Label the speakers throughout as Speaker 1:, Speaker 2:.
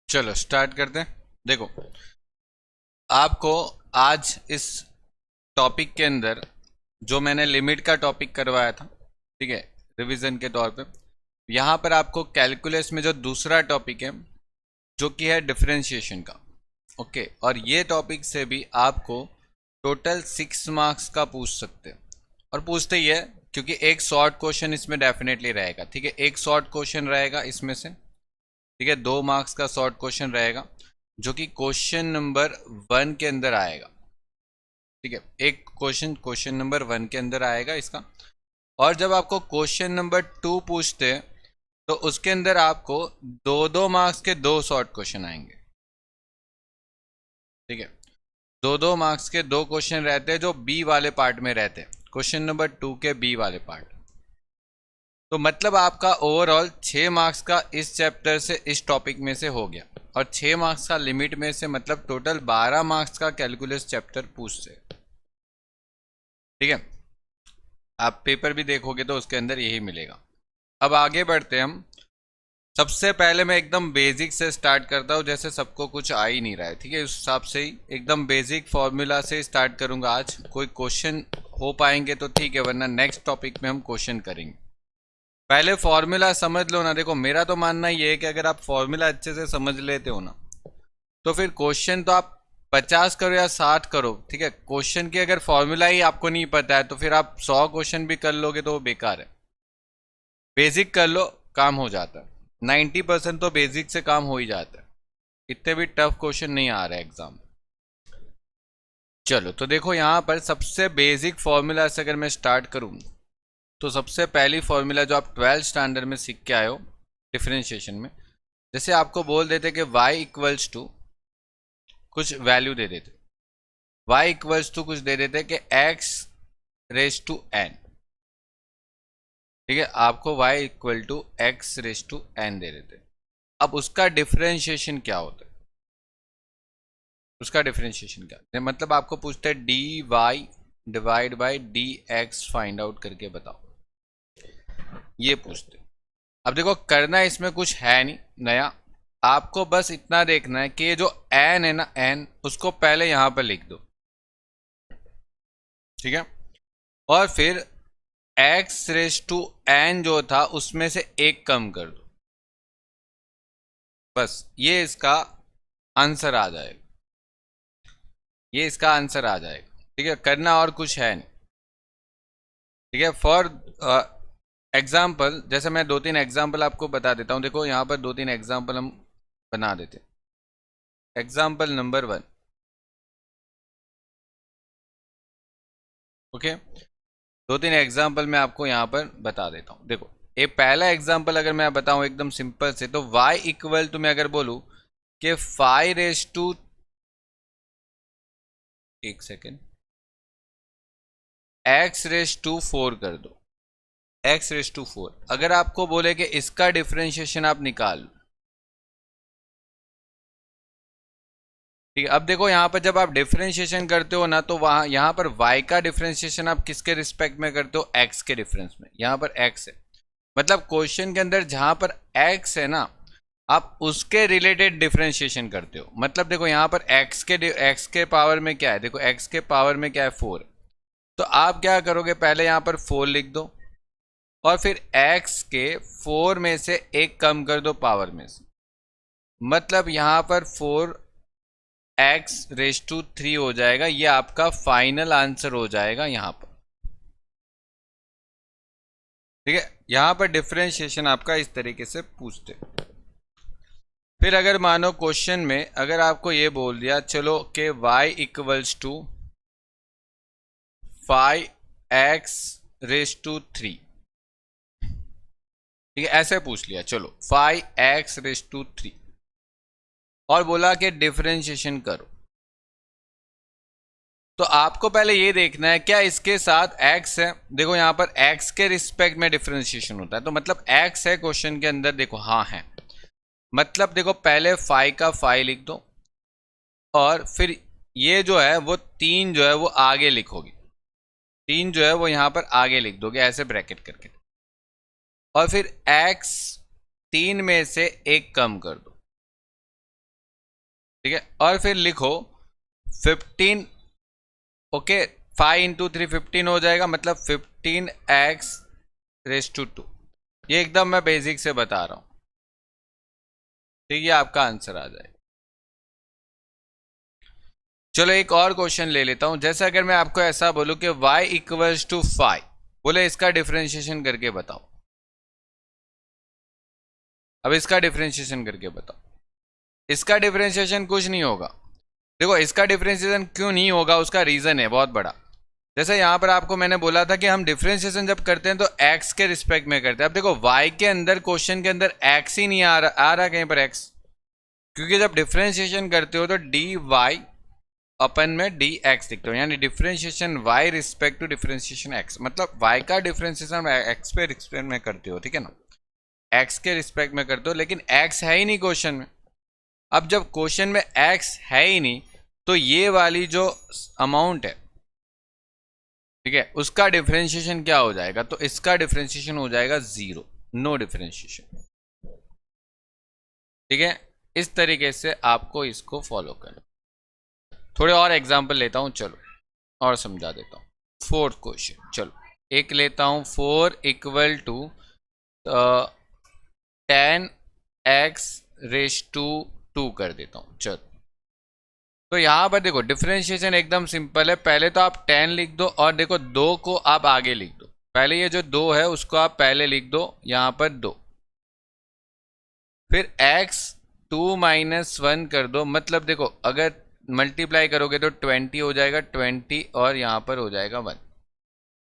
Speaker 1: चलो स्टार्ट करते हैं। देखो, आपको आज इस टॉपिक के अंदर जो मैंने लिमिट का टॉपिक करवाया था, ठीक है, रिवीजन के तौर पे, यहाँ पर आपको कैलकुलस में जो दूसरा टॉपिक है जो कि है डिफरेंशिएशन का। ओके, और ये टॉपिक से भी आपको टोटल 6 मार्क्स का पूछ सकते हैं, और पूछते ही है क्योंकि एक शॉर्ट क्वेश्चन इसमें डेफिनेटली रहेगा। ठीक है, एक शॉर्ट क्वेश्चन रहेगा इसमें से, ठीक है, 2 मार्क्स का शॉर्ट क्वेश्चन रहेगा जो कि क्वेश्चन नंबर 1 के अंदर आएगा। ठीक है, एक क्वेश्चन नंबर 1 के अंदर आएगा इसका। और जब आपको क्वेश्चन नंबर 2 पूछते हैं तो उसके अंदर आपको 2-2 मार्क्स के 2 शॉर्ट क्वेश्चन आएंगे। ठीक है, 2-2 मार्क्स के 2 क्वेश्चन रहते हैं जो बी वाले पार्ट में रहते हैं, क्वेश्चन नंबर 2 के बी वाले पार्ट। तो मतलब आपका ओवरऑल 6 मार्क्स का इस चैप्टर से, इस टॉपिक में से हो गया, और 6 मार्क्स का लिमिट में से मतलब टोटल 12 मार्क्स का कैलकुलस चैप्टर पूछते। ठीक है, आप पेपर भी देखोगे तो उसके अंदर यही मिलेगा। अब आगे बढ़ते हैं हम। सबसे पहले मैं एकदम बेसिक से स्टार्ट करता हूँ, जैसे सबको कुछ आ ही नहीं रहा है। ठीक है, उस हिसाब से ही एकदम बेसिक फॉर्मूला से स्टार्ट करूँगा। आज कोई क्वेश्चन हो पाएंगे तो ठीक है, वरना नेक्स्ट टॉपिक में हम क्वेश्चन करेंगे। पहले फॉर्मूला समझ लो ना। देखो, मेरा तो मानना ये है कि अगर आप फॉर्मूला अच्छे से समझ लेते हो ना, तो फिर क्वेश्चन तो आप 50 करो या 60 करो, ठीक है, क्वेश्चन की अगर फॉर्मूला ही आपको नहीं पता है तो फिर आप 100 क्वेश्चन भी कर लोगे तो वो बेकार है। बेसिक कर लो, काम हो जाता है। 90% तो बेसिक से काम हो ही जाता है। इतने भी टफ क्वेश्चन नहीं आ रहे एग्जाम में। चलो, तो देखो यहाँ पर सबसे बेसिक फॉर्मूला से अगर मैं स्टार्ट करूँ तो सबसे पहली फॉर्मूला जो आप 12th स्टैंडर्ड में सीख के आए हो डिफरेंशिएशन में, जैसे आपको बोल देते कि y इक्वल्स टू कुछ वैल्यू दे देते, y इक्वल्स टू कुछ दे देते कि x रेस टू n। ठीक है, आपको y equal to x raise to n दे देते। अब उसका डिफरेंशिएशन क्या होता है? उसका डिफरेंशिएशन क्या है? मतलब आपको पूछते हैं dy divide by dx find out करके बताओ, ये पूछते। अब देखो, करना इसमें कुछ है नहीं नया। आपको बस इतना देखना है कि ये जो n है ना, n उसको पहले यहां पर लिख दो। ठीक है, और फिर x रेस टू n जो था उसमें से एक कम कर दो। बस ये इसका आंसर आ जाएगा, ये इसका आंसर आ जाएगा। ठीक है, करना और कुछ है नहीं। ठीक है, फॉर एग्जाम्पल, जैसे मैं 2-3 एग्जाम्पल आपको बता देता हूँ। देखो, यहाँ पर 2-3 एग्जाम्पल हम बना देते। Example number 1। ओके, 2-3 एग्जाम्पल मैं आपको यहाँ पर बता देता हूँ। देखो, एक पहला एग्जाम्पल अगर मैं बताऊँ एकदम सिंपल से, तो y इक्वल टू मैं अगर बोलूँ कि 5 रेस टू, एक सेकेंड, x रेस टू 4 कर दो। x रेस टू 4 अगर आपको बोले कि इसका डिफरेंशिएशन आप निकाल लो। ठीक है, अब देखो यहाँ पर जब आप डिफरेंशिएशन करते हो ना, तो वहां यहाँ पर y का डिफरेंशिएशन आप किसके रिस्पेक्ट में करते हो? x के डिफरेंस में। यहाँ पर x है, मतलब क्वेश्चन के अंदर जहां पर x है ना, आप उसके रिलेटेड डिफरेंशिएशन करते हो। मतलब देखो, यहाँ पर x के पावर में क्या है? देखो, x के पावर में क्या है? 4। तो आप क्या करोगे? पहले यहाँ पर 4 लिख दो, और फिर x के 4 में से एक कम कर दो पावर में से। मतलब यहाँ पर 4x रेस टू 3 हो जाएगा। ये आपका फाइनल आंसर हो जाएगा यहाँ पर। ठीक है, यहाँ पर डिफरेंशिएशन आपका इस तरीके से पूछते। फिर अगर मानो क्वेश्चन में अगर आपको ये बोल दिया, चलो कि y equals to 5x raise to 3। ठीक है, ऐसे पूछ लिया, चलो 5x रेस टू 3, और बोला कि डिफरेंशिएशन करो। तो आपको पहले ये देखना है क्या इसके साथ x है। देखो, यहाँ पर x के रिस्पेक्ट में डिफरेंशिएशन होता है, तो मतलब x है क्वेश्चन के अंदर। देखो, हाँ है, मतलब देखो पहले 5 का 5 लिख दो, और फिर ये जो है वो 3 जो है वो आगे लिखोगे। 3 जो है वो यहाँ पर आगे लिख दोगे ऐसे ब्रैकेट करके, और फिर x 3 में से एक कम कर दो। ठीक है, और फिर लिखो 15, ओके 5 इंटू 3 15 हो जाएगा, मतलब 15x⁻²। ये एकदम मैं बेसिक से बता रहा हूं, ठीक है, आपका आंसर आ जाएगा। चलो एक और क्वेश्चन ले लेता हूं। जैसे अगर मैं आपको ऐसा बोलूं कि y इक्वल्स टू 5, बोले इसका डिफरेंशिएशन करके बताओ। अब इसका डिफरेंशिएशन करके बताओ। इसका डिफरेंशिएशन कुछ नहीं होगा। देखो इसका डिफरेंशिएशन क्यों नहीं होगा, उसका रीजन है बहुत बड़ा। जैसे यहां पर आपको मैंने बोला था कि हम डिफरेंशिएशन जब करते हैं तो x के रिस्पेक्ट में करते हैं। अब देखो y के अंदर, क्वेश्चन के अंदर x ही नहीं आ रहा कहीं पर x, क्योंकि जब डिफरेंशिएशन करते हो तो dy अपन में dx लिखते हो, यानी differentiation y respect to differentiation x, मतलब y का डिफरेंशिएशन x पे रिस्पेक्ट में करते हो, ठीक है ना, x के रिस्पेक्ट में करते हो, लेकिन x है ही नहीं क्वेश्चन में। अब जब क्वेश्चन में x है ही नहीं तो ये वाली जो अमाउंट है, ठीक है, उसका डिफरेंशिएशन क्या हो जाएगा, तो इसका डिफरेंशिएशन हो जाएगा 0, नो डिफरेंशिएशन। ठीक है, इस तरीके से आपको इसको फॉलो करना। थोड़े और एग्जांपल लेता हूं, चलो और समझा देता हूं। फोर्थ क्वेश्चन, चलो एक लेता हूं, 4 इक्वल टू 10x⁻² कर देता हूं। चलो तो यहां पर देखो डिफरेंशिएशन एकदम सिंपल है। पहले तो आप 10 लिख दो और देखो 2 को आप आगे लिख दो। पहले ये जो 2 है उसको आप पहले लिख दो, यहां पर 2, फिर x2 - 1 कर दो, मतलब देखो अगर मल्टीप्लाई करोगे तो 20 हो जाएगा, 20 और यहां पर हो जाएगा 1।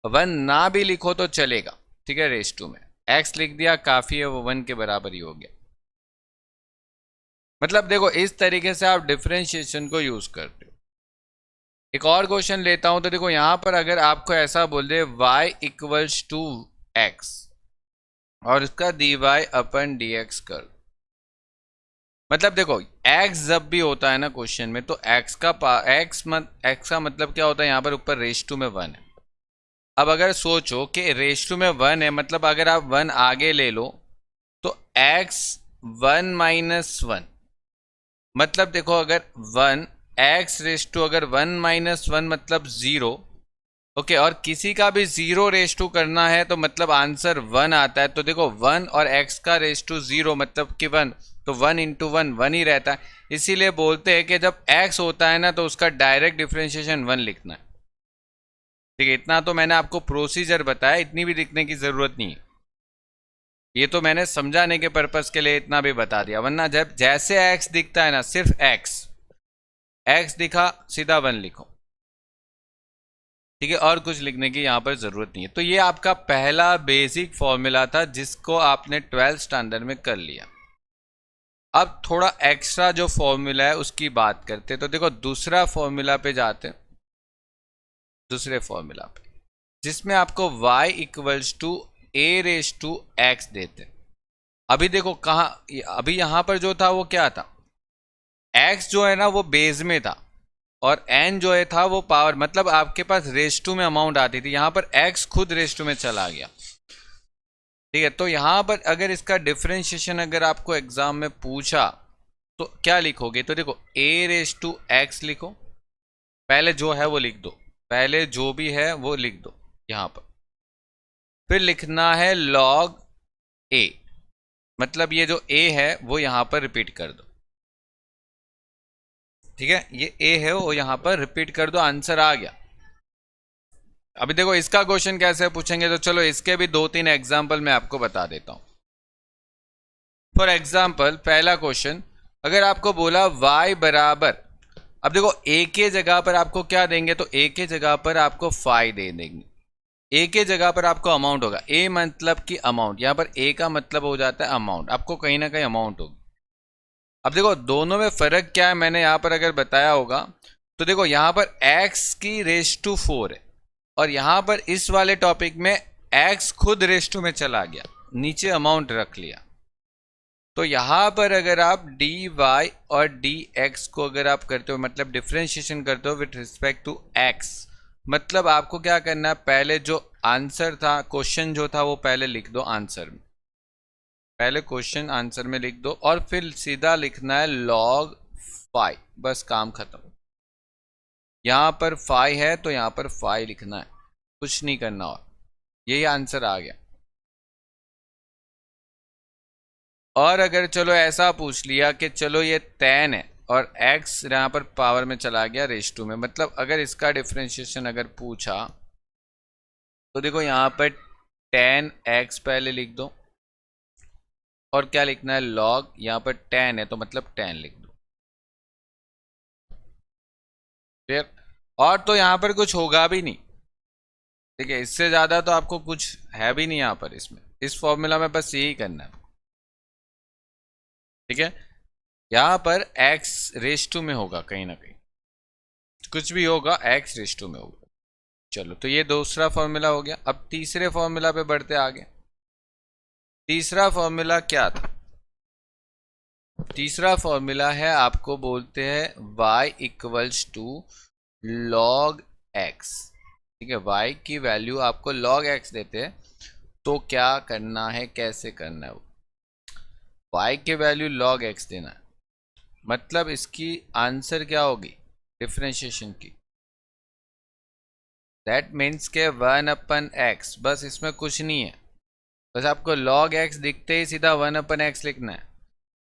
Speaker 1: 1 ना भी लिखो तो चलेगा, ठीक है, रेस टू में x लिख दिया काफी है, वो 1 के बराबर ही हो गया। मतलब देखो इस तरीके से आप डिफरेंशिएशन को यूज करते हो। एक और क्वेश्चन लेता हूं, तो देखो यहां पर अगर आपको ऐसा बोल दे y इक्वल्स टू x और इसका dy/dx कर, मतलब देखो x जब भी होता है ना क्वेश्चन में, तो x का मतलब क्या होता है, यहां पर ऊपर रेस टू में 1 है। अब अगर सोचो कि रेस टू में 1 है, मतलब अगर आप 1 आगे ले लो तो x1 - 1, मतलब देखो अगर 1 x⁻², अगर 1 - 1 मतलब 0, ओके, और किसी का भी 0⁻² करना है तो मतलब आंसर 1 आता है। तो देखो 1 और x का रेस टू 0 मतलब कि 1, तो 1 इंटू 1 1 ही रहता है। इसीलिए बोलते हैं कि जब x होता है ना तो उसका डायरेक्ट डिफरेंशिएशन 1 लिखना है। ठीक है, इतना तो मैंने आपको प्रोसीजर बताया, इतनी भी लिखने की जरूरत नहीं है। ये तो मैंने समझाने के पर्पस के लिए इतना भी बता दिया, वरना जब जैसे x दिखता है ना, सिर्फ x दिखा सीधा 1 लिखो, ठीक है, और कुछ लिखने की यहां पर जरूरत नहीं है। तो ये आपका पहला बेसिक फॉर्मूला था जिसको आपने 12th स्टैंडर्ड में कर लिया। अब थोड़ा एक्स्ट्रा जो फॉर्मूला है उसकी बात करते, तो देखो दूसरा फॉर्मूला पे जाते हैं, दूसरे फॉर्मूला पे जिसमें आपको y इक्वल्स टू a⁻x देते। अभी देखो कहाँ, अभी यहां पर जो था वो क्या था, x जो है ना वो बेस में था और n जो है था वो पावर, मतलब आपके पास रेस टू में अमाउंट आती थी, यहां पर x खुद रेस टू में चला गया। ठीक है, तो यहां पर अगर इसका डिफरेंशिएशन अगर आपको एग्जाम में पूछा तो क्या लिखोगे, तो देखो a⁻x लिखो, पहले जो है वो लिख दो, पहले जो भी है वो लिख दो यहां पर, फिर लिखना है log a, मतलब ये जो a है वो यहां पर रिपीट कर दो। ठीक है, ये a है वो यहां पर रिपीट कर दो, आंसर आ गया। अभी देखो इसका क्वेश्चन कैसे पूछेंगे, तो चलो इसके भी 2-3 एग्जाम्पल मैं आपको बता देता हूं। फॉर एग्जाम्पल पहला क्वेश्चन, अगर आपको बोला y बराबर, अब देखो a के जगह पर आपको क्या देंगे, तो a के जगह पर आपको 5 दे देंगे, a के जगह पर आपको अमाउंट होगा, a मतलब कि अमाउंट, यहां पर a का मतलब हो जाता है अमाउंट, आपको कहीं ना कहीं अमाउंट होगी। अब देखो दोनों में फर्क क्या है, मैंने यहां पर अगर बताया होगा, तो देखो यहां पर x की रेस टू 4 है और यहां पर इस वाले टॉपिक में x खुद रेस टू में चला गया, नीचे अमाउंट रख लिया। तो यहां पर अगर आप dy और dx को अगर आप करते हो, मतलब डिफरेंशिएशन करते हो विथ रिस्पेक्ट टू x, मतलब आपको क्या करना है, पहले जो आंसर था, क्वेश्चन जो था वो पहले लिख दो आंसर में, पहले क्वेश्चन आंसर में लिख दो और फिर सीधा लिखना है log फाइव, बस काम खत्म। यहाँ पर फाइव है तो यहाँ पर फाइव लिखना है, कुछ नहीं करना और यही आंसर आ गया। और अगर चलो ऐसा पूछ लिया कि चलो ये 10 है और x यहाँ पर पावर में चला गया रेश टू में, मतलब अगर इसका डिफरेंशिएशन अगर पूछा तो देखो यहाँ पर 10x पहले लिख दो और क्या लिखना है log, यहाँ पर 10 है तो मतलब 10 लिख दो। फिर और तो यहाँ पर कुछ होगा भी नहीं, ठीक है, इससे ज़्यादा तो आपको कुछ है भी नहीं यहाँ पर, इसमें इस फॉर्मूला में बस यही करना है, ठीक है। यहाँ पर x रेस टू में होगा, कहीं ना कहीं कुछ भी होगा x रेस टू में होगा। चलो तो ये दूसरा फॉर्मूला हो गया। अब तीसरे फॉर्मूला पे बढ़ते आगे। तीसरा फॉर्मूला क्या था? तीसरा फॉर्मूला है, आपको बोलते हैं y equals to log x, ठीक है। y की वैल्यू आपको log x देते हैं तो क्या करना है, कैसे करना है, y की वैल्यू log x देना है, मतलब इसकी आंसर क्या होगी डिफरेंशिएशन की, दैट मीन्स के 1/x, बस इसमें कुछ नहीं है, बस आपको log x दिखते ही सीधा 1/x लिखना है।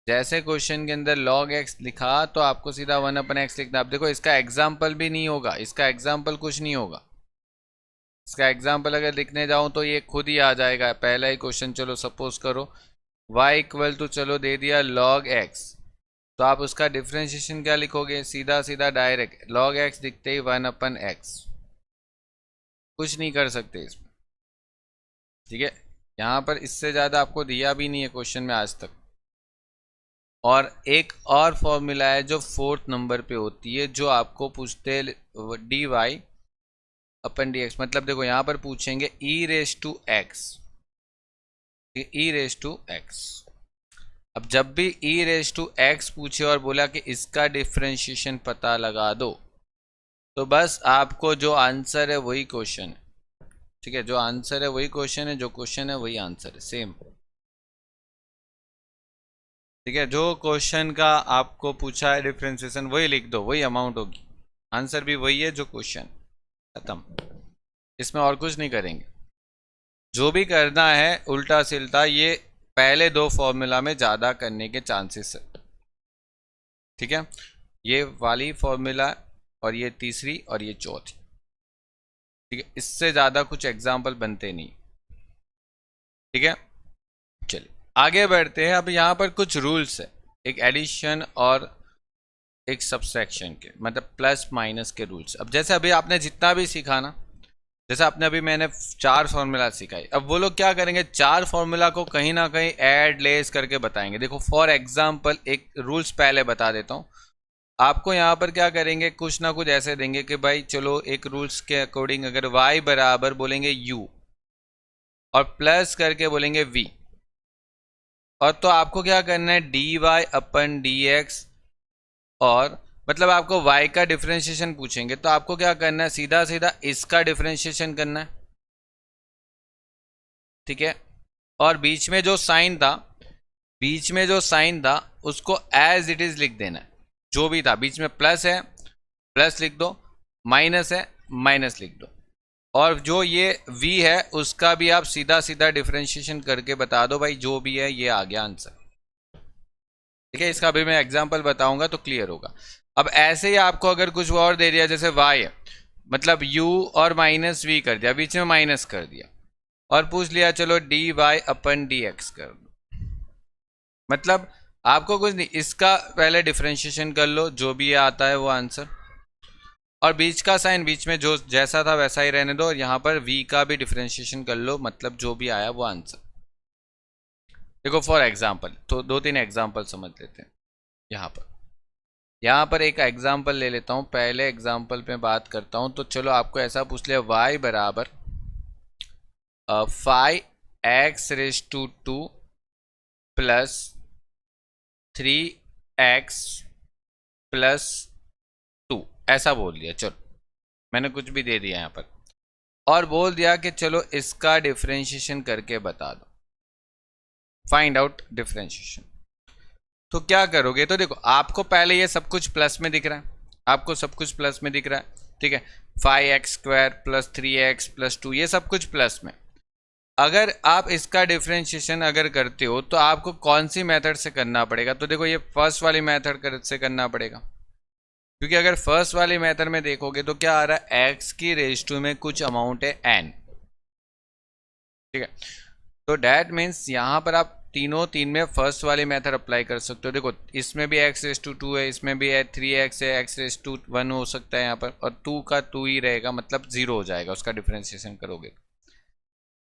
Speaker 1: जैसे क्वेश्चन के अंदर log x लिखा तो आपको सीधा 1/x लिखना है। अब देखो इसका एग्जाम्पल भी नहीं होगा, इसका एग्जाम्पल कुछ नहीं होगा, इसका एग्जाम्पल अगर लिखने जाऊं तो ये खुद ही आ जाएगा पहला ही क्वेश्चन। चलो सपोज करो y इक्वल टू चलो दे दिया log x, तो आप उसका डिफरेंशिएशन क्या लिखोगे, सीधा सीधा डायरेक्ट log x दिखते ही 1/x, कुछ नहीं कर सकते इसमें, ठीक है। यहाँ पर इससे ज़्यादा आपको दिया भी नहीं है क्वेश्चन में आज तक। और एक और फॉर्मूला है जो 4th नंबर पे होती है, जो आपको पूछते हैं dy/dx, मतलब देखो यहाँ पर पूछेंगे e⁻x, e⁻x। अब जब भी e⁻x पूछे और बोला कि इसका डिफरेंशिएशन पता लगा दो, तो बस आपको जो आंसर है वही क्वेश्चन है, ठीक है, जो आंसर है वही क्वेश्चन है, जो क्वेश्चन है वही आंसर है, सेम, ठीक है। जो क्वेश्चन का आपको पूछा है डिफरेंशिएशन वही लिख दो, वही अमाउंट होगी, आंसर भी वही है जो क्वेश्चन, खत्म, इसमें और कुछ नहीं करेंगे। जो भी करना है उल्टा सिल्टा ये पहले दो फॉर्मूला में ज़्यादा करने के चांसेस है, ठीक है। ये वाली फॉर्मूला और ये तीसरी और ये चौथी, ठीक है, इससे ज़्यादा कुछ एग्जाम्पल बनते नहीं, ठीक है। चलिए आगे बढ़ते हैं। अब यहाँ पर कुछ रूल्स है, एक एडिशन और एक सब्सट्रैक्शन के, मतलब प्लस माइनस के रूल्स। अब जैसे अभी आपने जितना भी सीखा ना, जैसे आपने अभी मैंने 4 फॉर्मूला सिखाई, अब वो लोग क्या करेंगे 4 फॉर्मूला को कहीं ना कहीं ऐड लेस करके बताएंगे। देखो फॉर एग्जांपल एक रूल्स पहले बता देता हूँ आपको। यहाँ पर क्या करेंगे, कुछ ना कुछ ऐसे देंगे कि भाई चलो एक रूल्स के अकॉर्डिंग अगर y बराबर बोलेंगे u और प्लस करके बोलेंगे v, और तो आपको क्या करना है dy/dx, और मतलब आपको y का डिफरेंशिएशन पूछेंगे तो आपको क्या करना है, सीधा सीधा इसका डिफरेंशिएशन करना है, ठीक है। और बीच में जो साइन था, बीच में जो साइन था उसको एज इट इज लिख देना है, जो भी था बीच में, प्लस है प्लस लिख दो, माइनस है माइनस लिख दो, और जो ये v है उसका भी आप सीधा सीधा डिफरेंशिएशन करके बता दो भाई जो भी है ये आ गया आंसर, ठीक है। इसका भी मैं एग्जांपल बताऊंगा तो क्लियर होगा। अब ऐसे ही आपको अगर कुछ और दे दिया, जैसे y है मतलब u और माइनस v कर दिया, बीच में माइनस कर दिया, और पूछ लिया चलो dy/dx कर दो, मतलब आपको कुछ नहीं, इसका पहले डिफरेंशिएशन कर लो, जो भी आता है वो आंसर, और बीच का साइन बीच में जो जैसा था वैसा ही रहने दो, और यहाँ पर v का भी डिफरेंशिएशन कर लो, मतलब जो भी आया वो आंसर। देखो फॉर एग्जांपल तो 2-3 एग्जांपल समझ लेते हैं। यहाँ पर एक एग्जांपल ले लेता हूँ, पहले एग्जांपल पे बात करता हूँ। तो चलो आपको ऐसा पूछ लिया y बराबर 5x⁻² प्लस 3x प्लस 2, ऐसा बोल दिया, चलो मैंने कुछ भी दे दिया यहाँ पर, और बोल दिया कि चलो इसका डिफरेंशिएशन करके बता दो, फाइंड आउट डिफरेंशिएशन। तो क्या करोगे, तो देखो आपको पहले ये सब कुछ प्लस में दिख रहा है, आपको सब कुछ प्लस में दिख रहा है, ठीक है। 5x² प्लस 3x प्लस 2 ये सब कुछ प्लस में। अगर आप इसका डिफरेंशिएशन अगर करते हो तो आपको कौन सी मेथड से करना पड़ेगा, तो देखो ये फर्स्ट वाली मेथड से करना पड़ेगा, क्योंकि अगर फर्स्ट वाली मेथड में देखोगे तो क्या आ रहा है, x की रेज टू में कुछ अमाउंट है n, ठीक है। तो डैट मीन्स यहाँ पर आप तीन में फर्स्ट वाली मेथड अप्लाई कर सकते हो। देखो इसमें भी x⁻2 है, इसमें भी है 3x है, x⁻1 हो सकता है यहाँ पर, और 2 का 2 ही रहेगा, मतलब 0 हो जाएगा उसका डिफ्रेंशिएशन करोगे।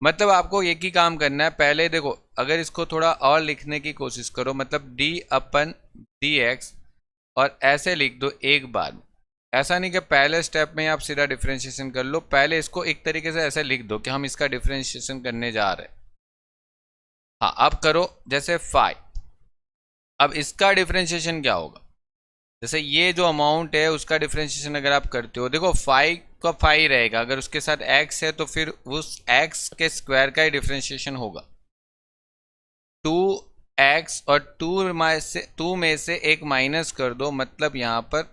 Speaker 1: मतलब आपको एक ही काम करना है, पहले देखो अगर इसको थोड़ा और लिखने की कोशिश करो, मतलब d/dx और ऐसे लिख दो एक बार। ऐसा नहीं कि पहले स्टेप में आप सीधा डिफ्रेंशिएशन कर लो, पहले इसको एक तरीके से ऐसे लिख दो कि हम इसका डिफ्रेंशिएशन करने जा रहे हैं। हाँ अब करो, जैसे 5, अब इसका डिफ्रेंशिएशन क्या होगा, जैसे ये जो अमाउंट है उसका डिफ्रेंशिएशन अगर आप करते हो, देखो 5 का 5 रहेगा, अगर उसके साथ x है तो फिर उस x के स्क्वायर का ही डिफ्रेंशिएशन होगा। 2x और 2 में से एक माइनस कर दो, मतलब यहाँ पर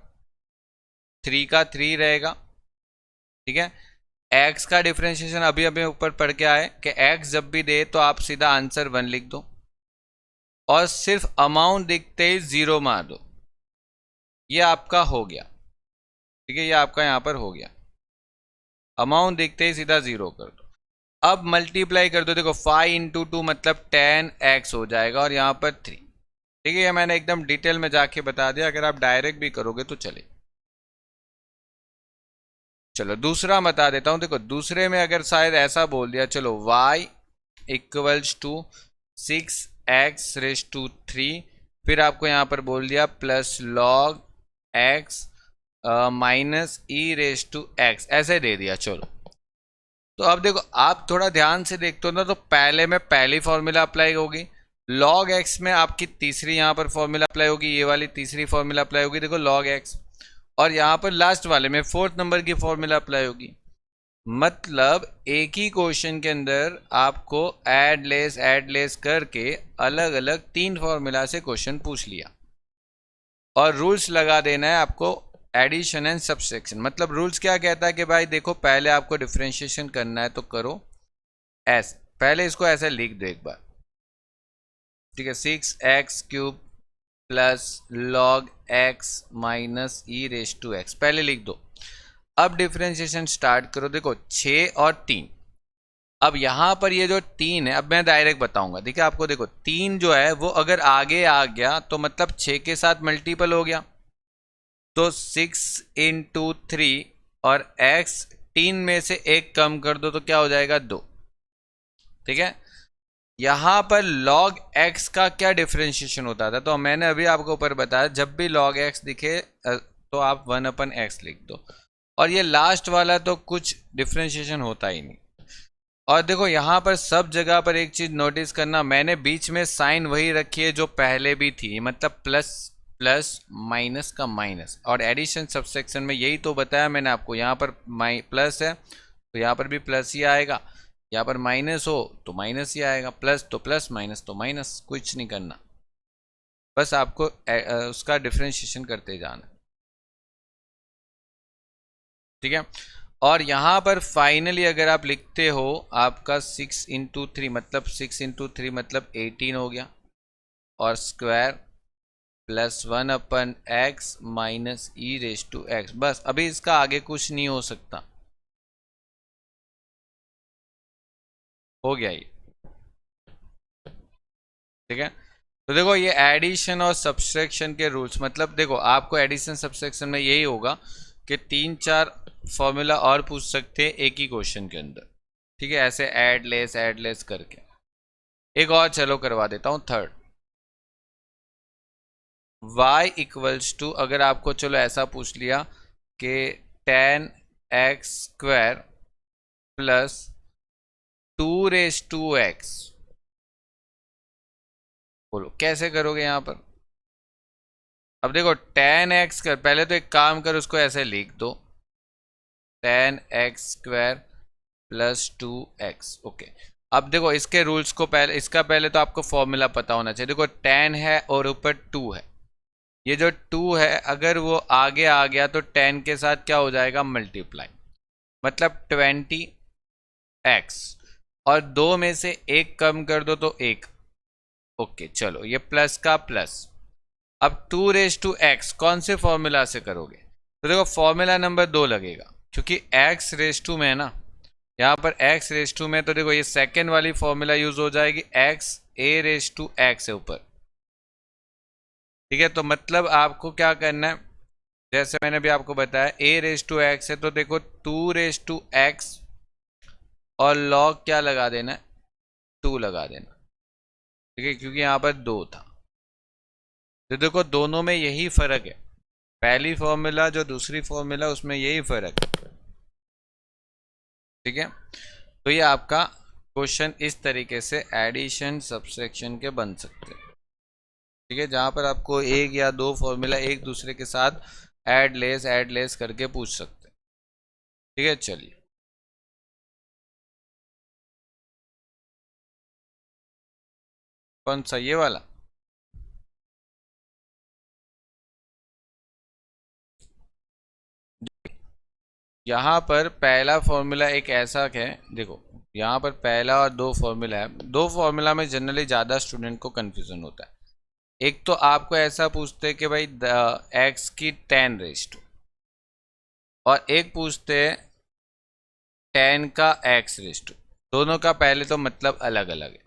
Speaker 1: 3 का 3 रहेगा, ठीक है। x का डिफ्रेंशिएशन अभी अभी ऊपर पढ़ के आए कि x जब भी दे तो आप सीधा आंसर 1 लिख दो, और सिर्फ अमाउंट दिखते ही 0 मार दो, ये आपका हो गया, ठीक है। ये आपका यहाँ पर हो गया, अमाउंट दिखते ही सीधा 0 कर दो। अब मल्टीप्लाई कर दो, देखो 5 × 2 मतलब 10x हो जाएगा, और यहाँ पर 3, ठीक है। ये मैंने एकदम डिटेल में जाके बता दिया, अगर आप डायरेक्ट भी करोगे तो चले। चलो दूसरा बता देता हूँ, देखो दूसरे में अगर शायद ऐसा बोल दिया, चलो y = 6x⁻3, फिर आपको यहाँ पर बोल दिया plus log x minus e⁻x ऐसे दे दिया। चलो तो अब देखो आप थोड़ा ध्यान से देखते हो ना, तो पहले में पहली फॉर्मूला अप्लाई होगी, log x में आपकी तीसरी यहाँ पर फॉर्मूला अप्लाई होगी, ये वाली तीसरी फॉर्मूला अप्लाई होगी, देखो log x, और यहाँ पर लास्ट वाले में 4th नंबर की फॉर्मूला अप्लाई होगी। मतलब एक ही क्वेश्चन के अंदर आपको ऐड लेस करके अलग अलग 3 फॉर्मूला से क्वेश्चन पूछ लिया, और रूल्स लगा देना है आपको एडिशन एंड सब्सट्रैक्शन। मतलब रूल्स क्या कहता है कि भाई देखो पहले आपको डिफरेंशिएशन करना है तो करो ऐसे, पहले इसको ऐसे लिख दो एक बार, ठीक है। 6x³ plus log x minus e⁻x पहले लिख दो। अब डिफरेंशिएशन स्टार्ट करो, देखो 6 और 3, अब यहां पर ये जो 3 है, अब मैं डायरेक्ट बताऊंगा, देखिए आपको, देखो 3 जो है वो अगर आगे आ गया तो मतलब 6 के साथ मल्टीपल हो गया, तो 6 × 3 और x 3 में से एक कम कर दो तो क्या हो जाएगा 2, ठीक है। यहां पर log x का क्या डिफरेंशिएशन होता था, तो मैंने अभी आपको ऊपर बताया, जब भी log x दिखे तो आप 1/x लिख दो, और ये लास्ट वाला तो कुछ डिफरेंशिएशन होता ही नहीं। और देखो यहाँ पर सब जगह पर एक चीज नोटिस करना, मैंने बीच में साइन वही रखी है जो पहले भी थी, मतलब प्लस प्लस माइनस का माइनस, और एडिशन सबसेक्शन में यही तो बताया मैंने आपको, यहाँ पर प्लस है तो यहाँ पर भी प्लस ही आएगा, यहाँ पर माइनस हो तो माइनस ही आएगा, प्लस तो प्लस माइनस तो माइनस, कुछ नहीं करना, बस आपको उसका डिफरेंशिएशन करते जाना, ठीक है। और यहाँ पर फाइनली अगर आप लिखते हो आपका 6 × 3 मतलब 6 × 3 मतलब 18 हो गया, और square plus 1/x minus e⁻x, बस अभी इसका आगे कुछ नहीं हो सकता, हो गया ये, ठीक है। तो देखो ये एडिशन और सब्सट्रैक्शन के रूल्स, मतलब देखो आपको एडिशन सब्सट्रैक्शन में यही होगा कि 3-4 फॉर्मूला और पूछ सकते हैं एक ही क्वेश्चन के अंदर, ठीक है, ऐसे ऐड लेस करके। एक और चलो करवा देता हूँ, थर्ड, y = अगर आपको चलो ऐसा पूछ लिया कि 10x² प्लस 2⁻x, बोलो कैसे करोगे यहाँ पर। अब देखो 10x कर, पहले तो एक काम कर उसको ऐसे लिख दो, 10x² प्लस 2x, ओके। अब देखो इसके रूल्स को पहले, इसका पहले तो आपको फॉर्मूला पता होना चाहिए। देखो 10 है और ऊपर 2 है, ये जो 2 है अगर वो आगे आ गया तो 10 के साथ क्या हो जाएगा, मल्टीप्लाई, मतलब 20x, और 2 में से 1 कम कर दो तो 1। ओके चलो, ये प्लस का प्लस। अब 2 रेज़ टू x कौन से फॉर्मूला से करोगे, तो देखो फॉर्मूला नंबर 2 लगेगा, क्योंकि x रेज़ टू में है ना, यहाँ पर x रेज़ टू में, तो देखो ये सेकेंड वाली फॉर्मूला यूज हो जाएगी, x a raise to x है ऊपर। ठीक है, तो मतलब आपको क्या करना है, जैसे मैंने भी आपको बताया a रेज़ टू x है, तो देखो 2 रेज़ टू x और log क्या लगा देना है, 2 लगा देना। ठीक है, क्योंकि यहाँ पर 2 था। तो देखो दोनों में यही फर्क है, पहली फॉर्मूला जो दूसरी फॉर्मूला उसमें यही फर्क है। ठीक है, तो ये आपका क्वेश्चन इस तरीके से एडिशन सब्सट्रैक्शन के बन सकते हैं। ठीक है, जहाँ पर आपको एक या दो फॉर्मूला एक दूसरे के साथ ऐड लेस करके पूछ सकते हैं। ठीक है, चलिए कौन सा, ये वाला। यहाँ पर पहला फॉर्मूला एक ऐसा है, देखो यहाँ पर पहला और दो फॉर्मूला है, दो फॉर्मूला में जनरली ज़्यादा स्टूडेंट को कन्फ्यूज़न होता है। एक तो आपको ऐसा पूछते हैं कि भाई x की 10 रेज़ टू, और एक पूछते हैं 10 का x रेज़ टू, दोनों का पहले तो मतलब अलग अलग है।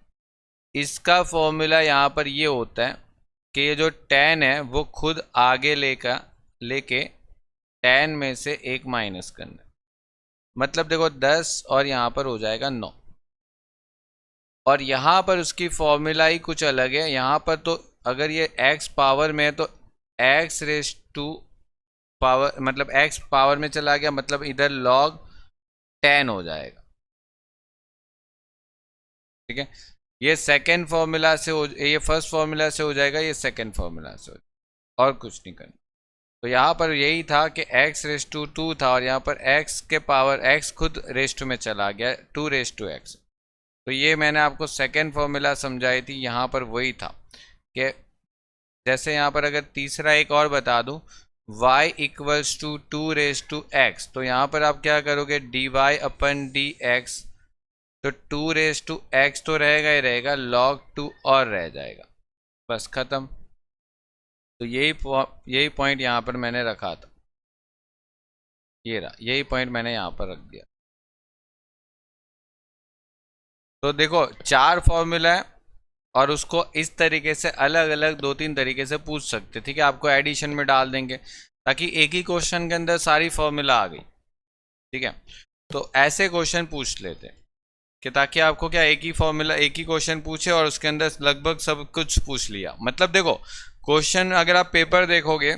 Speaker 1: इसका फॉर्मूला यहाँ पर ये होता है कि ये जो 10 है वो खुद आगे लेके 10 में से 1 माइनस करना है, मतलब देखो 10 और यहाँ पर हो जाएगा 9, और यहाँ पर उसकी फॉर्मूला ही कुछ अलग है। यहाँ पर तो अगर ये x पावर में है तो x रेज़ टू पावर, मतलब x पावर में चला गया, मतलब इधर log 10 हो जाएगा। ठीक है, ये सेकेंड फॉर्मूला से हो, ये फर्स्ट फॉर्मूला से हो जाएगा, ये सेकेंड फॉर्मूला से हो जाएगा, और कुछ नहीं करना। तो यहाँ पर यही था कि x रेज़ टू 2 था, और यहाँ पर x के पावर x खुद रेज़ टू में चला गया 2 रेज़ टू x। तो ये मैंने आपको सेकेंड फॉर्मूला समझाई थी, यहाँ पर वही था कि जैसे यहाँ पर अगर तीसरा एक और बता दूँ, y equals to 2 raise to x, तो यहाँ पर आप क्या करोगे, dy अपन dx, तो 2 रेज़ टू x तो रहेगा ही रहेगा, log 2 और रह जाएगा, बस ख़त्म। तो यही पॉइंट यहाँ पर मैंने रखा था, ये रहा, यही पॉइंट मैंने यहाँ पर रख दिया। तो देखो 4 फॉर्मूला है, और उसको इस तरीके से अलग अलग 2-3 तरीके से पूछ सकते। ठीक है, आपको एडिशन में डाल देंगे ताकि एक ही क्वेश्चन के अंदर सारी फॉर्मूला आ गई। ठीक है, तो ऐसे क्वेश्चन पूछ लेते हैं कि ताकि आपको क्या एक ही फॉर्मूला, एक ही क्वेश्चन पूछे और उसके अंदर लगभग सब कुछ पूछ लिया। मतलब देखो क्वेश्चन अगर आप पेपर देखोगे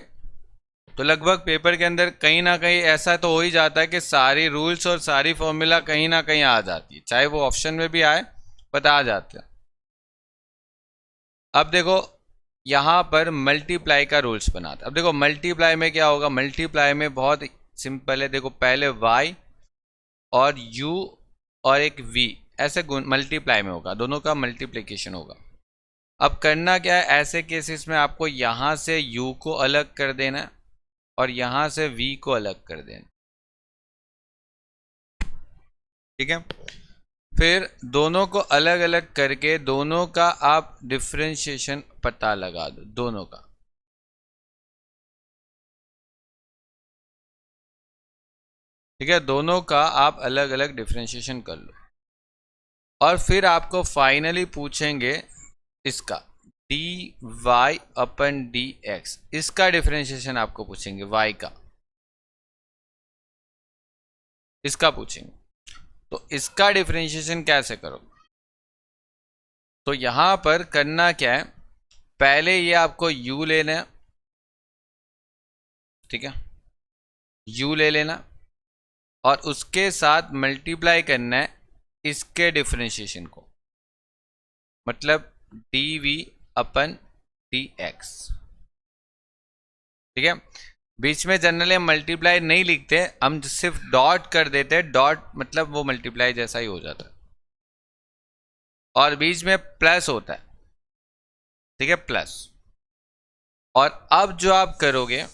Speaker 1: तो लगभग पेपर के अंदर कहीं ना कहीं ऐसा तो हो ही जाता है कि सारी रूल्स और सारी फॉर्मूला कहीं ना कहीं आ जाती है, चाहे वो ऑप्शन में भी आए बट आ जाते हैं। अब देखो यहाँ पर मल्टीप्लाई का रूल्स बनाते। अब देखो मल्टीप्लाई में क्या होगा, मल्टीप्लाई में बहुत सिंपल है। देखो पहले y और u और एक v ऐसे मल्टीप्लाई में होगा, दोनों का मल्टीप्लिकेशन होगा। अब करना क्या है, ऐसे केसेस में आपको यहाँ से u को अलग कर देना और यहाँ से v को अलग कर देना। ठीक है, फिर दोनों को अलग अलग करके दोनों का आप डिफरेंशिएशन पता लगा दो, दोनों का। ठीक है, दोनों का आप अलग अलग डिफरेंशिएशन कर लो, और फिर आपको फाइनली पूछेंगे इसका डी वाई अपन डी एक्स, इसका डिफरेंशिएशन आपको पूछेंगे, y का, इसका पूछेंगे। तो इसका डिफरेंशिएशन कैसे करो, तो यहां पर करना क्या है, पहले ये आपको u लेना है। ठीक है, u ले लेना और उसके साथ मल्टीप्लाई करना है इसके डिफरेंशिएशन को, मतलब D V upon D X. ठीक है, बीच में जनरली हम मल्टीप्लाई नहीं लिखते, हम सिर्फ डॉट कर देते हैं, डॉट मतलब वो मल्टीप्लाई जैसा ही हो जाता है। और बीच में प्लस होता है, ठीक है, प्लस। और अब जो आप करोगे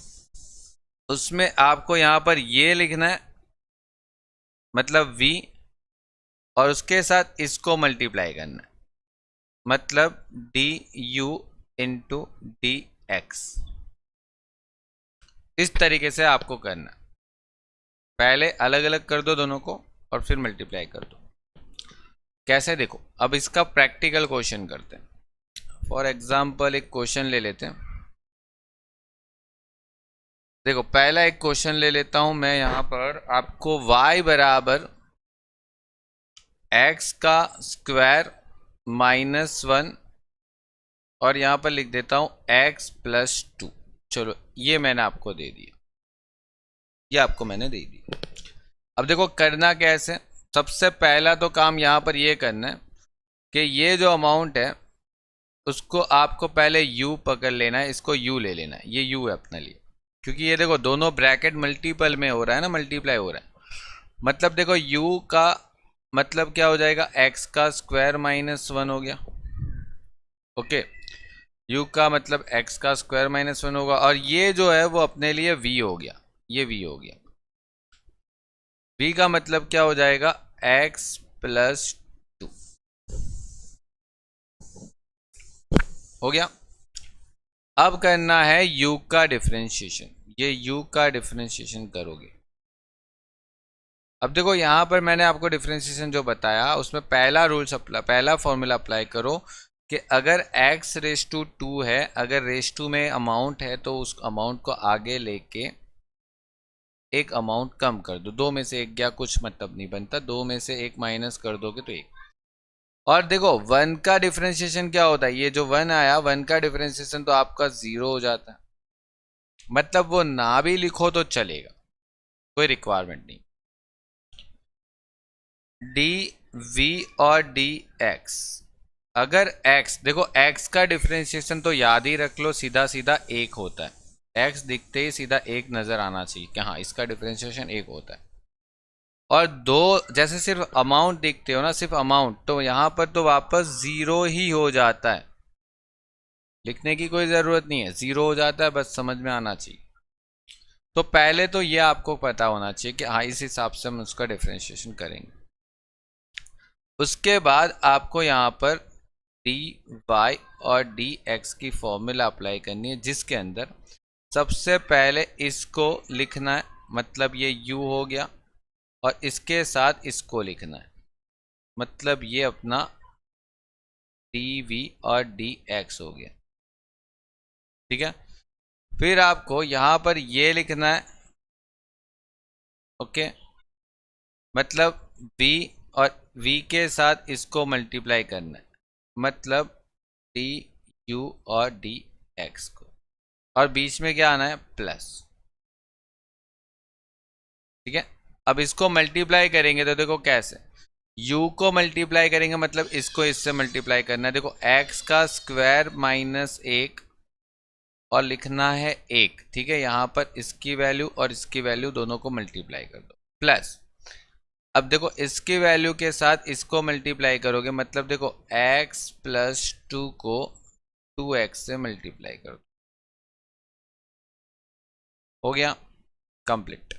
Speaker 1: उसमें आपको यहां पर ये लिखना है, मतलब v, और उसके साथ इसको मल्टीप्लाई करना है, मतलब D you into D x. इस तरीके से आपको करना, पहले अलग अलग कर दो दोनों को और फिर मल्टीप्लाई कर दो। कैसे, देखो अब इसका प्रैक्टिकल क्वेश्चन करते हैं। फॉर एग्जाम्पल एक क्वेश्चन ले लेते हैं। देखो पहला एक क्वेश्चन ले लेता हूं मैं, यहां पर आपको y बराबर x का स्क्वायर -1 और यहां पर लिख देता हूं x प्लस 2। चलो ये मैंने आपको दे दिया, ये आपको मैंने दे दिया। अब देखो करना कैसे, सबसे पहला तो काम यहां पर ये करना है कि ये जो अमाउंट है उसको आपको पहले u पकड़ लेना है, इसको u ले लेना है, ये u है अपने लिए, क्योंकि ये देखो दोनों ब्रैकेट मल्टीपल में हो रहा है ना, मल्टीप्लाई हो रहा है। मतलब देखो u का मतलब क्या हो जाएगा, x का स्क्वायर -1 हो गया। ओके, u का मतलब x का स्क्वायर -1 होगा, और ये जो है वो अपने लिए v हो गया, ये v हो गया। v का मतलब क्या हो जाएगा, x प्लस 2 हो गया। अब करना है u का डिफरेंशिएशन, ये u का डिफरेंशिएशन करोगे। अब देखो यहां पर मैंने आपको डिफरेंशिएशन जो बताया उसमें पहला रूल्स अप्लाई, पहला फॉर्मूला अप्लाई करो कि अगर x रेस टू 2 है, अगर रेस टू में अमाउंट है तो उस अमाउंट को आगे लेके एक अमाउंट कम कर दो, दो में से एक गया कुछ मतलब नहीं बनता, दो में से एक माइनस कर दोगे तो एक। और देखो 1 का डिफरेंशिएशन क्या होता है, ये जो 1 आया 1 का डिफरेंशिएशन तो आपका 0 हो जाता है, मतलब वो ना भी लिखो तो चलेगा, कोई रिक्वायरमेंट नहीं। डी वी और डी एक्स, अगर x देखो x का डिफरेंशिएशन तो याद ही रख लो, सीधा सीधा एक होता है, x दिखते ही सीधा एक नजर आना चाहिए कि हाँ इसका डिफरेंशिएशन एक होता है। और दो जैसे सिर्फ अमाउंट देखते हो ना, सिर्फ अमाउंट, तो यहां पर तो वापस 0 ही हो जाता है, लिखने की कोई ज़रूरत नहीं है, 0 हो जाता है, बस समझ में आना चाहिए। तो पहले तो ये आपको पता होना चाहिए कि हाँ इस हिसाब से हम उसका डिफरेंशिएशन करेंगे। उसके बाद आपको यहाँ पर डी वाई और डी एक्स की फॉर्मूला अप्लाई करनी है, जिसके अंदर सबसे पहले इसको लिखना है, मतलब ये u हो गया, और इसके साथ इसको लिखना है, मतलब ये अपना डी वी और डी एक्स हो गया, ठीक है। फिर आपको यहाँ पर ये लिखना है, ओके, मतलब v और v के साथ इसको मल्टीप्लाई करना है, मतलब डी यू और डी एक्स को, और बीच में क्या आना है, प्लस, ठीक है। अब इसको मल्टीप्लाई करेंगे तो देखो कैसे, u को मल्टीप्लाई करेंगे मतलब इसको इससे मल्टीप्लाई करना है, देखो x का स्क्वायर -1 और लिखना है 1, ठीक है। यहाँ पर इसकी वैल्यू और इसकी वैल्यू दोनों को मल्टीप्लाई कर दो, प्लस अब देखो इसकी वैल्यू के साथ इसको मल्टीप्लाई करोगे, मतलब देखो x प्लस 2 को 2x से मल्टीप्लाई कर दो, हो गया कंप्लीट।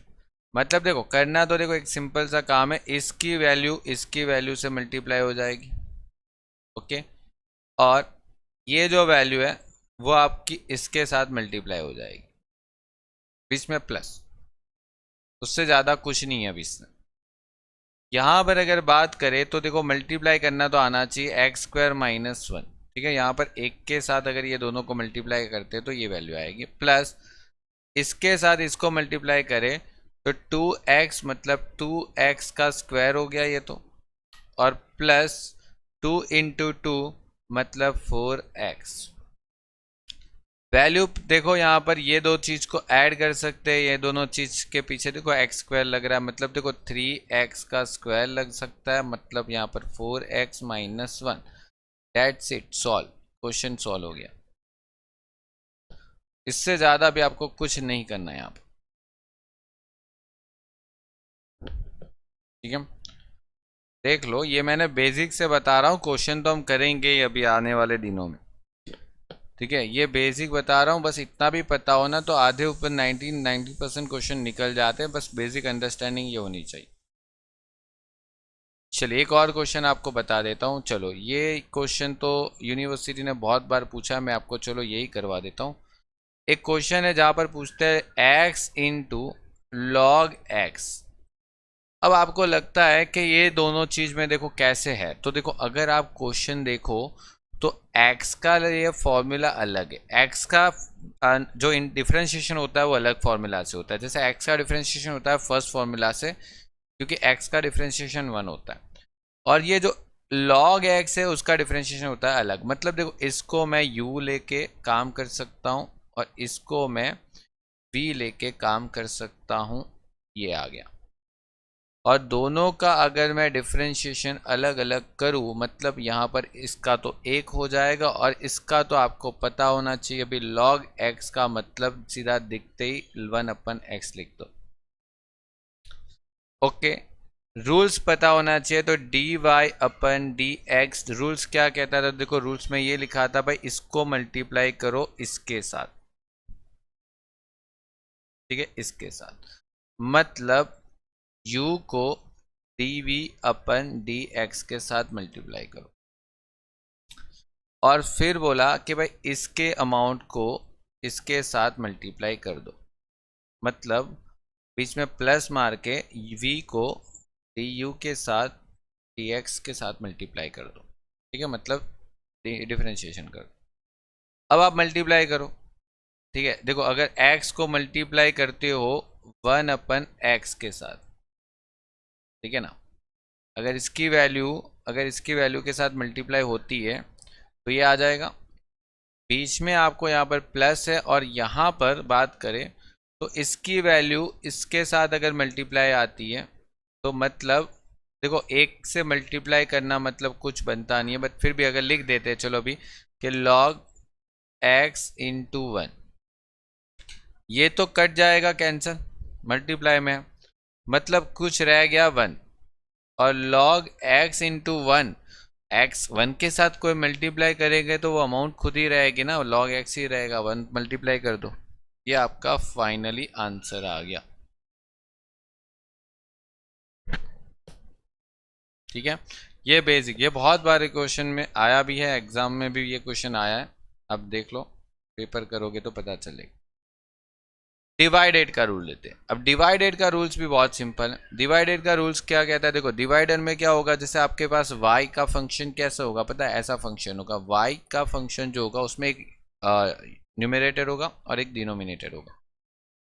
Speaker 1: मतलब देखो करना तो देखो एक सिंपल सा काम है, इसकी वैल्यू इसकी वैल्यू से मल्टीप्लाई हो जाएगी, ओके, और ये जो वैल्यू है वो आपकी इसके साथ मल्टीप्लाई हो जाएगी, बीच में प्लस, उससे ज़्यादा कुछ नहीं है अभी इसमें। यहाँ पर अगर बात करें तो देखो मल्टीप्लाई करना तो आना चाहिए x² -1, ठीक है। यहाँ पर एक के साथ अगर ये दोनों को मल्टीप्लाई करते हैं तो ये वैल्यू आएगी, प्लस इसके साथ इसको मल्टीप्लाई करें तो 2x, मतलब 2x का स्क्वायर हो गया ये तो, और प्लस 2 इंटू 2 मतलब 4x। वैल्यू देखो यहाँ पर ये दो चीज को ऐड कर सकते हैं, ये दोनों चीज के पीछे देखो x² लग रहा है, मतलब देखो 3x का स्क्वायर लग सकता है, मतलब यहाँ पर 4x -1। That's it, solve, question solve हो गया। इससे ज्यादा भी आपको कुछ नहीं करना है यहाँ पर, ठीक है। देख लो, ये मैंने बेसिक से बता रहा हूँ, क्वेश्चन तो हम करेंगे ही अभी आने वाले दिनों में। ठीक है, ये बेसिक बता रहा हूँ, बस इतना भी पता हो ना तो आधे ऊपर 90% क्वेश्चन निकल जाते हैं। बस बेसिक अंडरस्टैंडिंग ये होनी चाहिए। चलिए एक और क्वेश्चन आपको बता देता हूँ। चलो ये क्वेश्चन तो यूनिवर्सिटी ने बहुत बार पूछा है, मैं आपको चलो यही करवा देता हूँ। एक क्वेश्चन है जहाँ पर पूछते हैं x इंटू लॉग एक्स। अब आपको लगता है कि ये दोनों चीज़ में देखो कैसे है, तो देखो अगर आप क्वेश्चन देखो तो x का ये फॉर्मूला अलग है। x का जो डिफरेंशिएशन होता है वो अलग फॉर्मूला से होता है। जैसे x का डिफरेंशिएशन होता है फर्स्ट फॉर्मूला से, क्योंकि x का डिफरेंशिएशन 1 होता है, और ये जो log x है उसका डिफरेंशिएशन होता है अलग। मतलब देखो इसको मैं u लेके काम कर सकता हूँ और इसको मैं v लेके काम कर सकता हूँ, ये आ गया। और दोनों का अगर मैं डिफरेंशिएशन अलग अलग करूँ, मतलब यहाँ पर इसका तो एक हो जाएगा और इसका तो आपको पता होना चाहिए। अभी log x का मतलब सीधा दिखते ही 1/x लिख दो। ओके, रूल्स पता होना चाहिए, तो dy/dx रूल्स क्या कहता था? देखो रूल्स में ये लिखा था भाई, इसको मल्टीप्लाई करो इसके साथ। ठीक है, इसके साथ मतलब u को dv/dx के साथ मल्टीप्लाई करो। और फिर बोला कि भाई इसके अमाउंट को इसके साथ मल्टीप्लाई कर दो, मतलब बीच में प्लस मार के v को du के साथ dx के साथ मल्टीप्लाई कर दो। ठीक है, मतलब डिफरेंशिएशन कर दो। अब आप मल्टीप्लाई करो। ठीक है, देखो अगर x को मल्टीप्लाई करते हो 1/x के साथ, ठीक है ना, अगर इसकी वैल्यू के साथ मल्टीप्लाई होती है तो ये आ जाएगा। बीच में आपको यहाँ पर प्लस है, और यहाँ पर बात करें तो इसकी वैल्यू इसके साथ अगर मल्टीप्लाई आती है तो मतलब देखो एक से मल्टीप्लाई करना मतलब कुछ बनता नहीं है, बट फिर भी अगर लिख देते हैं चलो अभी कि log x इंटू 1, ये तो कट जाएगा कैंसल, मल्टीप्लाई में मतलब कुछ रह गया 1। और log x इंटू 1, x 1 के साथ कोई मल्टीप्लाई करेंगे तो वो अमाउंट खुद ही रहेगी ना, log x ही रहेगा, 1 मल्टीप्लाई कर दो। ये आपका फाइनली आंसर आ गया। ठीक है, ये बेसिक, ये बहुत बार क्वेश्चन में आया भी है, एग्जाम में भी ये क्वेश्चन आया है। अब देख लो, पेपर करोगे तो पता चलेगा। डिवाइडेड का रूल लेते हैं। अब डिवाइडेड का रूल्स भी बहुत सिंपल है। डिवाइडेड का रूल्स क्या कहता है? देखो डिवाइडर में क्या होगा, जैसे आपके पास y का फंक्शन कैसा होगा पता है? ऐसा फंक्शन होगा, y का फंक्शन जो होगा उसमें एक न्यूमरेटर होगा और एक डिनोमिनेटर होगा।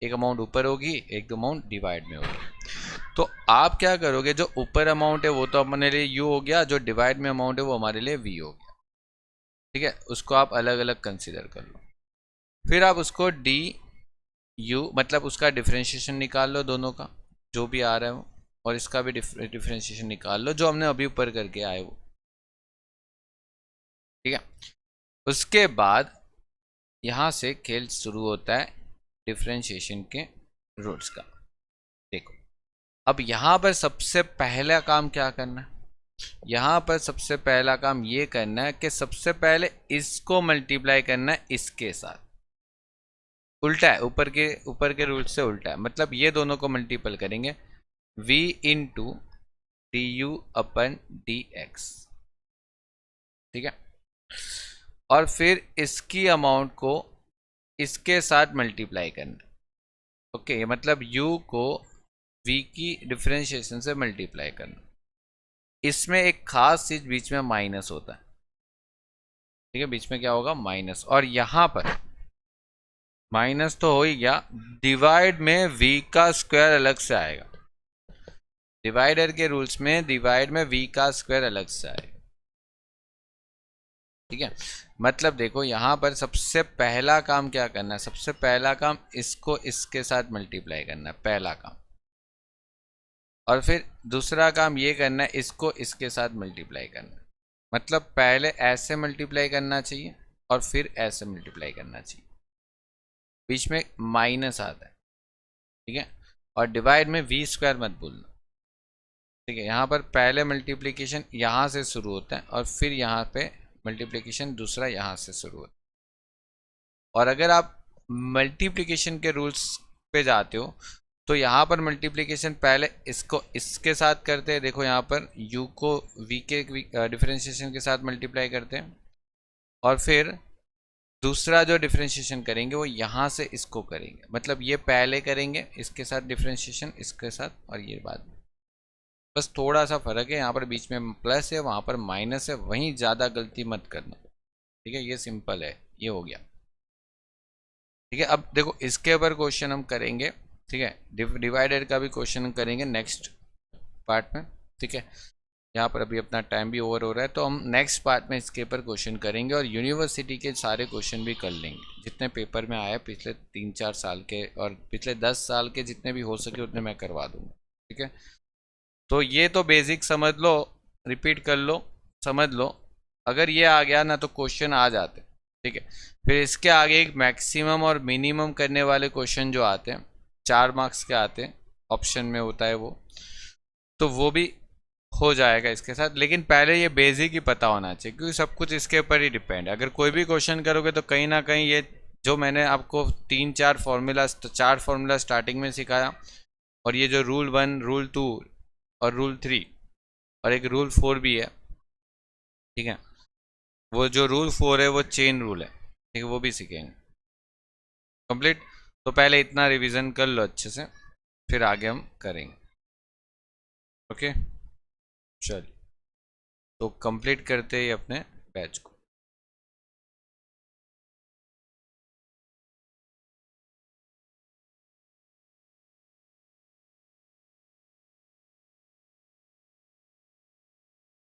Speaker 1: एक अमाउंट ऊपर होगी, एक अमाउंट डिवाइड में होगी। तो आप क्या करोगे, जो ऊपर अमाउंट है वो तो अपने लिए u हो गया, जो डिवाइड में अमाउंट है वो हमारे लिए v हो गया। ठीक है, उसको आप अलग अलग कंसिडर कर लो। फिर आप उसको डी यू मतलब उसका डिफ्रेंशिएशन निकाल लो दोनों का, जो भी आ रहा है वो, और इसका भी डिफ्रेंशिएशन निकाल लो जो हमने अभी ऊपर करके आए वो। ठीक है, उसके बाद यहाँ से खेल शुरू होता है डिफ्रेंशिएशन के रूल्स का। देखो अब यहाँ पर सबसे पहला काम क्या करना है? यहाँ पर सबसे पहला काम ये करना है कि सबसे पहले इसको मल्टीप्लाई करना है इसके साथ। उल्टा है, ऊपर के रूल से उल्टा है, मतलब ये दोनों को मल्टीपल करेंगे v into D you upon D X. ठीक है, और फिर इसकी अमाउंट को इसके साथ मल्टीप्लाई करना। ओके, मतलब u को v की डिफरेंशिएशन से मल्टीप्लाई करना। इसमें एक खास चीज बीच में माइनस होता है। ठीक है, बीच में क्या होगा? माइनस। और यहां पर माइनस तो हो ही गया, डिवाइड में v का स्क्वायर अलग से आएगा। डिवाइडर के रूल्स में डिवाइड में v का स्क्वायर अलग से आएगा। ठीक है, मतलब देखो यहाँ पर सबसे पहला काम क्या करना है? सबसे पहला काम इसको इसके साथ मल्टीप्लाई करना है, पहला काम। और फिर दूसरा काम ये करना है, इसको इसके साथ मल्टीप्लाई करना है। मतलब पहले ऐसे मल्टीप्लाई करना चाहिए और फिर ऐसे मल्टीप्लाई करना चाहिए, बीच में माइनस आता है। ठीक है, और डिवाइड में v स्क्वायर मत भूलना। ठीक है, यहाँ पर पहले मल्टीप्लिकेशन यहाँ से शुरू होता है और फिर यहाँ पे मल्टीप्लिकेशन दूसरा यहाँ से शुरू होता है। और अगर आप मल्टीप्लिकेशन के रूल्स पे जाते हो तो यहाँ पर मल्टीप्लिकेशन पहले इसको इसके साथ करते हैं, देखो यहाँ पर u को v के डिफरेंशिएशन के साथ मल्टीप्लाई करते हैं और फिर दूसरा जो डिफरेंशिएशन करेंगे वो यहाँ से इसको करेंगे, मतलब ये पहले करेंगे इसके साथ डिफरेंशिएशन इसके साथ और ये बाद में। बस थोड़ा सा फर्क है, यहाँ पर बीच में प्लस है वहाँ पर माइनस है, वहीं ज़्यादा गलती मत करना। ठीक है, ये सिंपल है, ये हो गया। ठीक है, अब देखो इसके ऊपर क्वेश्चन हम करेंगे। ठीक है, डिवाइडेड का भी क्वेश्चन करेंगे नेक्स्ट पार्ट में। ठीक है, यहाँ पर अभी अपना टाइम भी ओवर हो रहा है तो हम नेक्स्ट पार्ट में इसके ऊपर क्वेश्चन करेंगे और यूनिवर्सिटी के सारे क्वेश्चन भी कर लेंगे जितने पेपर में आए पिछले 3-4 साल के और पिछले 10 साल के, जितने भी हो सके उतने मैं करवा दूंगा। ठीक है, तो ये तो बेसिक समझ लो, रिपीट कर लो, समझ लो। अगर ये आ गया ना तो क्वेश्चन आ जाते। ठीक है, फिर इसके आगे एक मैक्सिमम और मिनिमम करने वाले क्वेश्चन जो आते हैं 4 मार्क्स के आते हैं, ऑप्शन में होता है वो, तो वो भी हो जाएगा इसके साथ। लेकिन पहले ये बेसिक ही पता होना चाहिए क्योंकि सब कुछ इसके ऊपर ही डिपेंड है। अगर कोई भी क्वेश्चन करोगे तो कहीं ना कहीं ये जो मैंने आपको 3-4 फार्मूला 4 फार्मूला स्टार्टिंग में सिखाया और ये जो रूल 1, रूल 2 और रूल 3 और एक रूल 4 भी है। ठीक है, वो जो रूल 4 है वो चेन रूल है। ठीक है, वो भी सीखेंगे कंप्लीट। तो पहले इतना रिवीजन कर लो अच्छे से, फिर आगे हम करेंगे। ओके, चलिए तो कंप्लीट करते ही अपने बैच को।